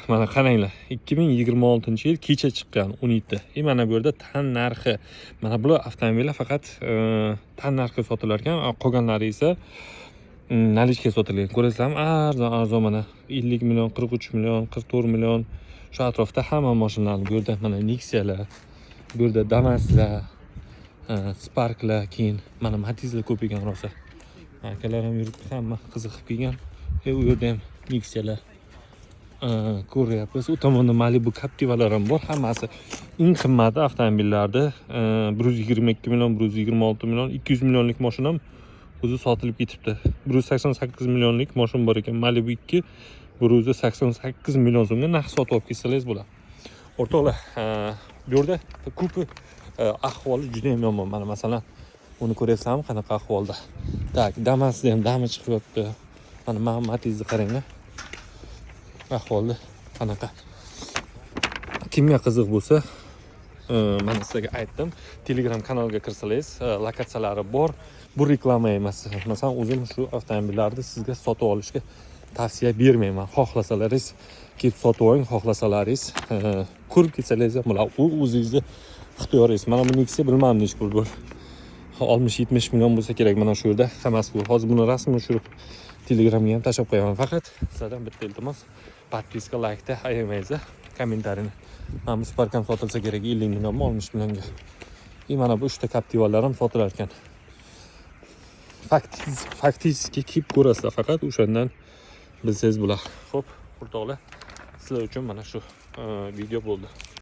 Mana qaranglar, 2026-yil kecha chiqqan 17. Mana bu yerda tan narxi. Mana bu avtomobillar faqat tan narxi sotilar ekan, qolganlari esa nalichka sotilgan. Ko'rasizlarmi? Arzon mana 50 million, 43 million, 44 million shu atrofda hamma mashinalar. Bu yerda mana Nexia'lar, bu yerda Damas'lar, Spark'lar, keyin mana Matiz'lar ko'p ekan rosa. Akalar ham yuribdi, hamma qiziqib kelgan. U yerda ham Nexia'lar ko'ryapmiz. U tomonda Malibu Captiva'lar ham bor. Hammasi eng qimmati avtomobillarda 122 million, 126 million, 200 millionlik mashina ham o'zi sotilib ketibdi. 188 millionlik mashina bor ekan. Malibu 2 188 million so'mga narx sotib olib ketsangiz bo'ladi. O'rtoqlar, bu yerda ko'pi ahvoli juda ham yomon. Mana masalan, uni ko'ryapsizlarmi qanaqa ahvolda? Tak, Damas'da ham dami chiqyapti. Mana Matiz'ni qaranglar. Ahvolda qanaqa. Kimga qiziq bo'lsa, mana sizlarga aytdim, Telegram kanaliga kirsangiz, lokatsiyalari bor. Bu reklama emas. Masalan, o'zim shu avtomobillarni sizga sotib olishga tavsiya bermayman. Xohlasalaringiz kelib sotib oling, xohlasalaringiz ko'rib ketsangiz ham bo'ladi. U o'zingizni ixtiyoringiz. Mana bu Nexia bilmadim nech pul bo'l. 60-70 million bo'lsa kerak mana shu yerda. Hammasi bu. Hozir buni rasmini tushirib Telegramga ham tashlab qo'yaman. Faqat sizlardan bitta iltimos, podpiska, laykda ayamaysiz, kommentariyni. Mana bu Spark ham sotilsa kerak 50 millionmi, 60 millionga. Mana bu 3 ta Captiva'lar ham sotilar ekan. Faktiski kelib ko'rasizlar, faqat o'shandan bilsangiz bo'ladi. Xo'p, o'rtoqlar, sizlar uchun mana shu video bo'ldi.